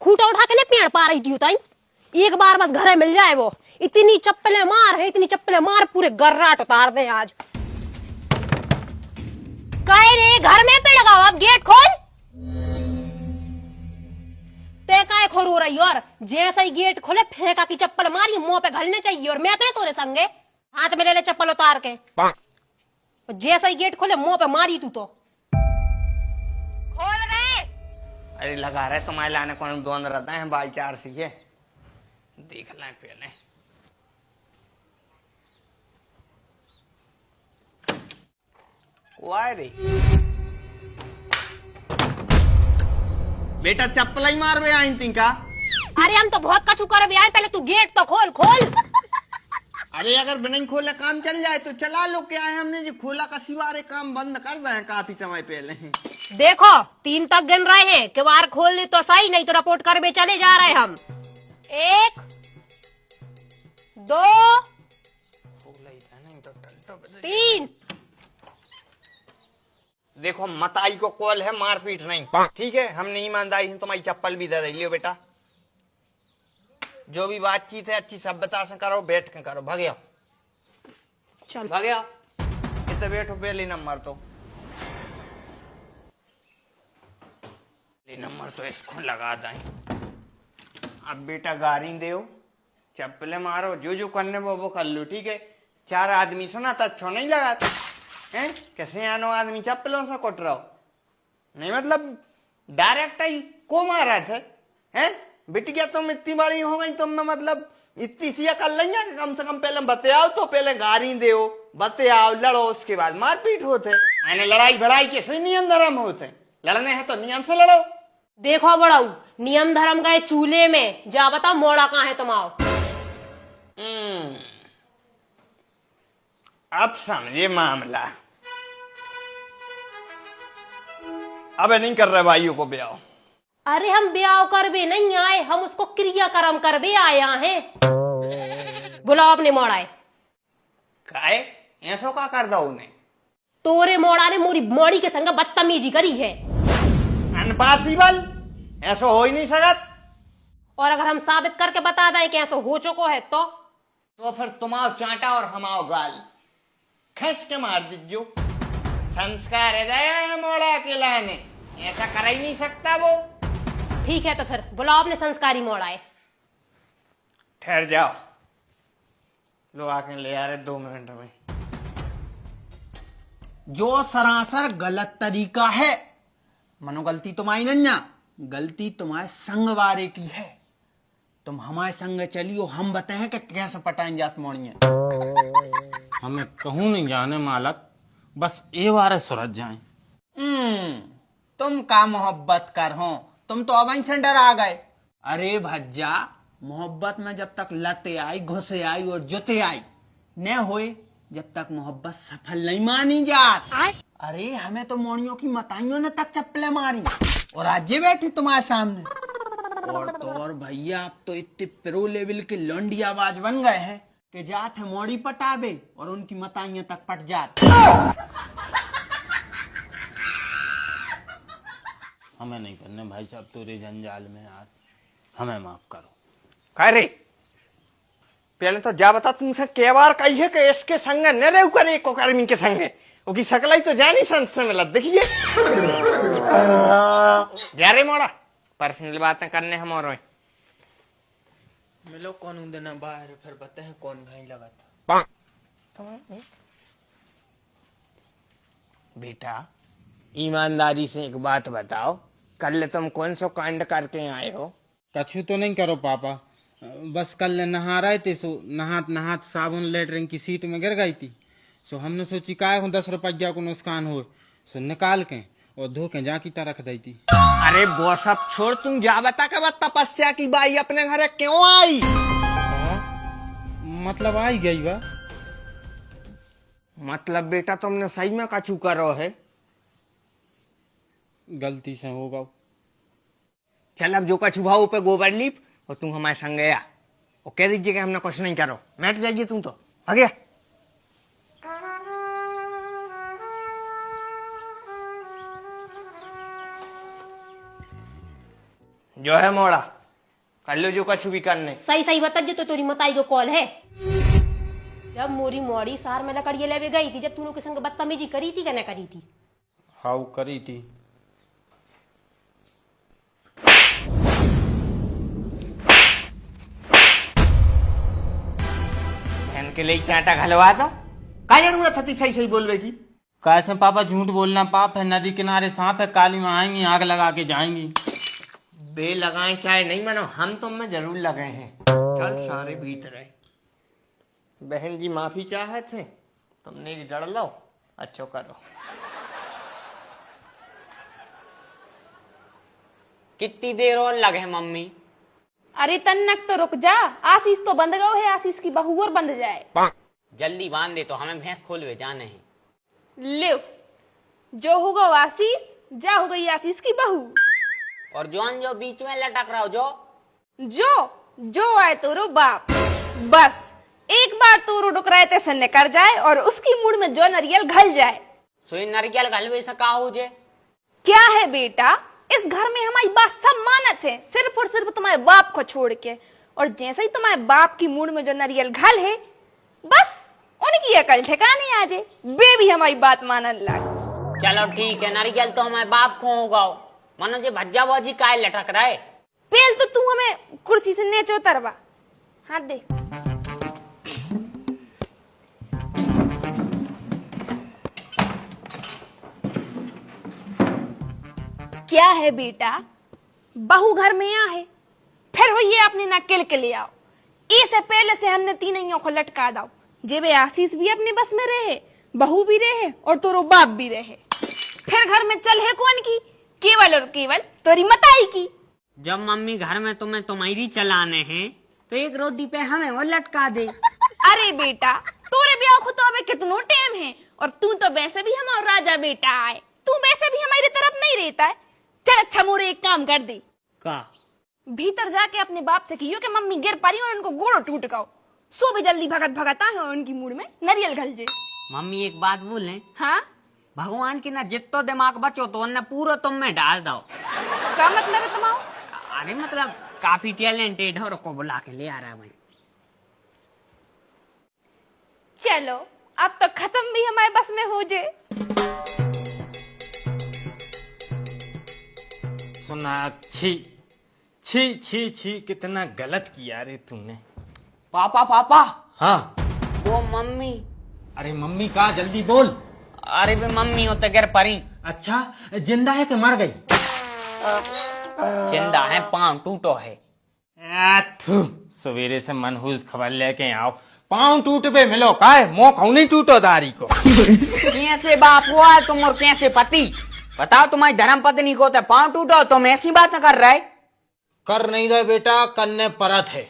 खूटा उठा के नहीं पेड़ पा रही थी उताई। एक बार बस घरे मिल जाए वो, इतनी चप्पलें मार है, इतनी चप्पलें मार पूरे गर्राट उतार दे आज। कहे रे घर में पे लगाओ, अब गेट खोल। ते काय खोर हो रही और जैसे ही गेट खोले फेंका की चप्पल मारी मुंह पे घलने चाहिए और मैं तो तोरे संगे हाथ में ले ले चप्पल उतार के। जैसे ही गेट खोले मुंह पे मारी तू तो खोल रे। अरे लगा रहे तुम्हारे लाने कौन दोन रहता है बाई चार सी है देख लें पहले। वाह रे बेटा चप्पल ही मार में आई थी का। अरे हम तो बहुत कछु कर भी आए, पहले तू गेट तो खोल खोल। अरे अगर बिना खोले काम चल जाए तो चला लो, क्या है हमने जो खोला का सिवारे काम बंद कर रहे हैं काफी समय पहले। देखो 3 तक गिन रहे हैं, किवाड़ खोल ले तो सही, नहीं तो रिपोर्ट कर चले जा रहे हैं हम। 1 2 3। देखो मताई को कॉल है, मारपीट नहीं, ठीक है। हमने ईमानदारी से तुम्हारी चप्पल भी दे दी, लियो बेटा। जो भी बातचीत है अच्छी सभ्यता से करो, बैठ के करो। भाग्या चल भाग्या इतने बैठो, पहले नंबर तो नंबर तो इसको लगा दें। अब बेटा गाड़ी दे, चप्पलें मारो, जो जो करने वो कर लो, ठीक है। 4 आदमी सुना तो अच्छो नहीं लगाते हैं, कैसे आनो आदमी चप्पलों से कट रहा हो नहीं, मतलब डायरेक्ट ही को मारा थे हैं। बिटिया तुम इतनी बड़ी हो गई, तुम में मतलब इतनी सी कर लेंगे, कम से कम पहले बतियाओ, तो पहले गाड़ी दे, बतियाओ, लड़ो, उसके बाद मारपीट होते। मैंने लड़ाई भड़ाई के से नियम धर्म होते, लड़ने हैं तो नियम से लड़ो। देखो बड़ाऊ, नियम धर्म गए चूल्हे में, जा बताओ मोड़ा कहाँ है तुम्हारा। अब समझे मामला। अब नहीं कर रहे भाइयों को ब्याह। अरे हम ब्याह कर भी नहीं आए, हम उसको क्रियाक्रम कर भी आया हैं। बुलाओ अपने मोड़ाए। काहे ऐसो का कर दो उन्हें। तोरे मोड़ा ने मोरी मोड़ी के संग बदतमीजी करी है। अनपॉसिबल, ऐसा हो ही नहीं सकत। और अगर हम साबित करके बता दें कि ऐसा हो चुको है तो फिर तुम्हारा चांटा और हमारा गाल खींच के मार दीजियो। संस्कार है मोड़ा के लाने, ऐसा कर ही नहीं सकता वो। ठीक है तो फिर बुलाओ अपने संस्कारी मोड़ाए। ठहर जाओ, लो आके ले आ रहे 2 मिनट में। जो सरासर गलत तरीका है, मनो गलती तुम्हारी नन्या, गलती तुम्हारे संग वारे की है। तुम हमारे संग चलियो, हम बताएं कि कैसे पटाएं जात मोड़िए। हमें कहूं नहीं जाने मालक, बस ए बार सुरज जाए। तुम का मोहब्बत कर हो, तुम तो अब से डरा गए। अरे भज्जा, मोहब्बत में जब तक लते आई, घुसे आई और जुते आई न होए, जब तक मोहब्बत सफल नहीं मानी जात। अरे हमें तो मोड़ियों की मताइयों ने तक चप्पलें मारी और आज ये बैठी तुम्हारे सामने। और तो और भैया, आप तो इतने प्रो लेवल के लौंडी आवाज बन गए हैं कि जात है मोड़ी पटाबे और उनकी मताइयां तक पट जात। हमें नहीं करने भाई साहब तोरे जंजाल में यार, हमें माफ करो। कह रे पहले तो जा बता, तुमसे कई बार कही है कि इसके संग न रहो करे को कर्मी के संग, उसकी सकलाई तो जानी संस से मिला। देखिए जा रे मोड़ा, पर्सनल बातें करने हम और मिलो कौन देना बाहर, फिर बताए कौन भाई लगा था। बेटा ईमानदारी से एक बात बताओ, कल तुम कौन सो कांड करके आए हो? कछु तो नहीं करो पापा, बस कल नहा रहे थे, सो नहात नहात साबुन लेटरिन की सीट में गिर गई थी। सो हमने सोची काय हो 10 रुपया को नुकसान हो, सो निकाल के और धो के जाकी तरह रख दी थी। अरे वो सब छोड़, तुम जा बता के बाद तपस्या की बाई अपने घर क्यों आई? मतलब आई गई बा। मतलब बेटा तुमने सही में कछु करो है? गलती से होगा। चल अब जो कछु भाव पे गोबर लीप और तुम हमारे संग गया और कह दीजिए कि हमने कुछ नहीं करो, बैठ जाइए तुम तो आ गया। जो है मोड़ा कर लो जो कछु भी करने। सही सही बता जे तो तेरी मताई को कॉल है। जब मोरी मोड़ी सार में लकड़िया लेवे गई थी, जब तूने के संग बदतमीजी करी थी कि न करी थी? हाउ करी थी। बहन के लिए चांटा घलवा था, क्या जरूरत थी सही सही बोलवे की? कैसे पापा झूठ बोलना पाप है, नदी किनारे सांप है, काली माँ आएंगी आग लगा के जाएंगी। बे लगाए चाहे नहीं मानो, हम तुम में जरूर लगे हैं। चल सारे भीतर है। बहन जी माफी चाहे थे, तुमने जड़ लो, अच्छो करो। कितनी देर और लगे मम्मी? अरे तन्नक तो रुक जा, आशीष तो बंद गयो है, आशीष की बहू और बंद जाए। जल्दी बांध दे तो हमें भैंस खोलवे जाने हैं। ले जो होगा आशीष, जा हो गई आशीष की बहू। और जॉन जो बीच में लटक रहा हो जो आए तो रो बाप, बस एक बार तो रो डुकराए ते निकर जाए और उसकी मुड़ में जो नरियल घल जाए। सोई नरियल घलवे से का हो जे? क्या है बेटा, इस घर में हमारी बात सब मानत है, सिर्फ और सिर्फ तुम्हारे बाप को छोड़ के। और जैसे ही तुम्हारे बाप की मुड़ में जो नरियल घल है, बस उनकी अकल ठिकाने आ जाए, बे भी हमारी बात मानन लग। चलो ठीक है, नरियल तो हमारे बाप को होगा। मनो जे भज्जा बाजी काय लटक रहा है? पहले तो तू हमें कुर्सी से नीचे उतरवा, हाथ दे। क्या है बेटा, बहू घर में आ है, फिर हो ये अपने नकेल के ले आओ। इससे पहले से हमने तीनों को लटका दाओ, जेबे आशीष भी अपने बस में रहे, बहू भी रहे और तोरो बाप भी रहे। फिर घर में चल है कौन की? केवल और केवल तोरी मताई की। जब मम्मी घर में तुम्हें तुम्हारी चलाने हैं तो एक रोटी पे हमें वो लटका दे। अरे बेटा, तोरे ब्याह को तो अबे कितनो टाइम है, और तू तो वैसे भी हमारा राजा बेटा है, तू वैसे भी हमारी तरफ नहीं रहता है। चल अच्छा मोरे एक काम कर दे, का भीतर जाके अपने बाप से कहियो कि मम्मी गिर पारी और उनको गोड़ो टूट गओ, सो भी जल्दी भगत भगत आए और उनकी मुड़ में नरियल घल जे। मम्मी एक बात बोले, हाँ भगवान की ना जितो दिमाग बचो तो उन्हें पूरा तुम में डाल दो। क्या मतलब है तुम्हारा? अरे मतलब काफी टैलेंटेड है और को बुला के ले आ रहा है भाई। चलो अब तो खत्म भी हमारे बस में हो जे। सोनाक्षी, छी छी छी कितना गलत किया रे तूने। पापा पापा, हाँ वो मम्मी। अरे मम्मी का, जल्दी बोल। अरे वे मम्मी होते गिर परी। अच्छा जिंदा है कि मर गई? जिंदा है, पांव टूटो है। सवेरे से मनहूस खबर लेके आओ, पाँव टूट पे मिलो काय मो कहूं नहीं टूटो दारी को। कैसे बाप हुआ तुम और कैसे पति? बताओ तुम्हारी धर्म पत्नी को तो पांव टूटो, तुम ऐसी बात न कर रहे। कर नहीं रहे बेटा, करने परत है।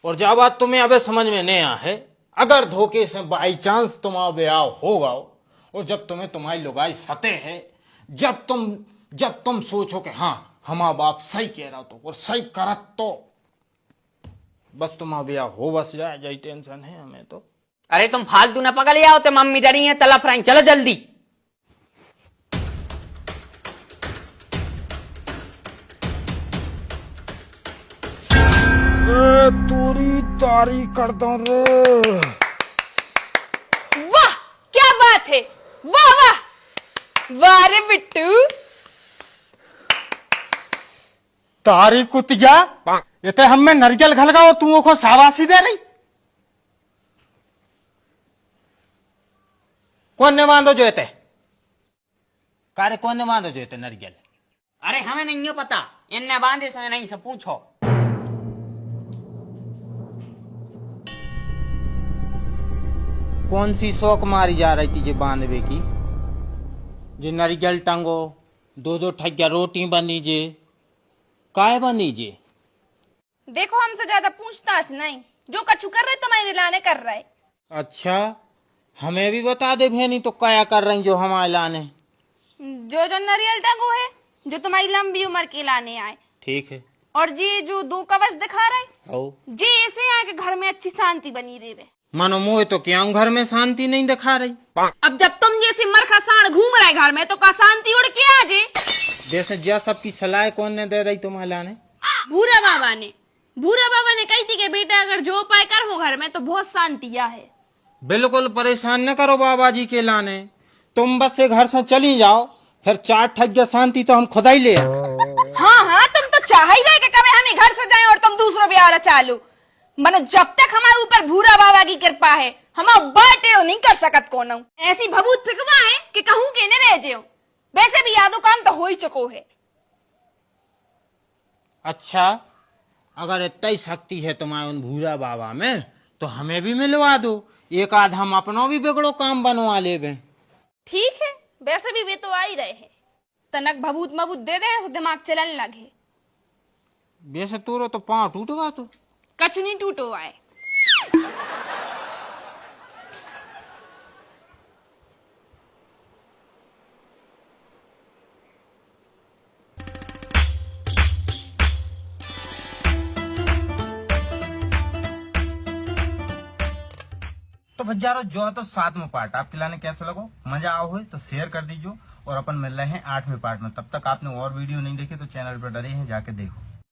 और जब बात तुम्हें अबे समझ में नहीं आ है, अगर धोखे से बाई चांस तुम्हारा ब्याह होगा और जब तुम्हें तुम्हारी लुगाई सते है, जब तुम सोचो कि हाँ हमारा बाप सही कह रहा तो और सही करत तो बस तुम्हारा ब्याह हो बस जाए, यही टेंशन है हमें तो। अरे तुम फालतू न पकड़ लिया होते, मम्मी डरी है तला फ्राई। चलो जल्दी। तोरी तारी करता रे। वाह क्या बात है, वाह वाह वाह रे बिट्टू। तारी कुतिया, ये ते हमें नरियल घलगाओ, तू को शाबाशी दे रही। कौन ने बांधो जो ते कार्य, कौन ने बांधो जो ते नरियल? अरे हमें नहीं पता, इनने बांधे से नहीं से पूछो। कौन सी शौक मारी जा रही थी जे बांधवे की? जे नरियल टांगो, दो दो ठग्या रोटी बनी जे, काय बनी जे? देखो हमसे ज्यादा पूछताछ नहीं, जो कछु कर रहे तुम्हारे लाने कर रहा है। अच्छा हमें भी बता दे भेनी तो क्या कर रही जो हमारे लाने। जो जो नारियल टंगो है, जो तुम्हारी लंबी उम्र के लाने आए। ठीक है। और जी जो दो कवच दिखा रहे, आओ जी ऐसे आके घर में अच्छी शांति बनी रहे। मानो मोह तो क्या घर में शांति नहीं दिखा रही। अब जब तुम जैसे मरखा सांड घूम रहे घर में तो का शांति उड़ के आ जे। जैसे ज्या सबकी सलाह कौन ने दे रही तुम्हारे लाने? भूरा बाबा ने कही थी कि बेटा अगर जो उपाय कर हो घर में तो बहुत शांतिया है। बिल्कुल परेशान न करो बाबा जी के लाने, तुम बस से घर से चली जाओ, फिर 4 ठग शांति तो हम खुदा ही ले आए। हाँ, तुम तो चाह ही रहे कि कभी हम घर से जाएं और तुम दूसरों ब्याह चालू। मनो जब तक हमारे ऊपर भूरा बाबा की कृपा है, हम बाटे नहीं कर सकत कौन ऐसी भभूत फिकवा है कि कहूं के न रह जाओ। वैसे भी यादो काम तो हो ही चुको है। अच्छा, अगर इतना ही शक्ति है तुम्हारे उन भूरा बाबा में, तो हमें भी मिलवा दो, एक आध हम अपना भी बिगड़ो काम बनवा ले। ठीक है, वैसे भी वे तो आ ही रहे हैं। तनक भभूत मबूत दे दे, दिमाग चलने लगे। वैसे तोरो तो पाँव टूटेगा तो कछ नहीं टूटो आए। तो भज्जारो जो है तो 7वां पार्ट आपके लाने कैसा लगो, मजा आओ हो तो शेयर कर दीजिए, और अपन मिल रहे हैं 8वें पार्ट में। तब तक आपने और वीडियो नहीं देखी तो चैनल पर डरे हैं, जाके देखो।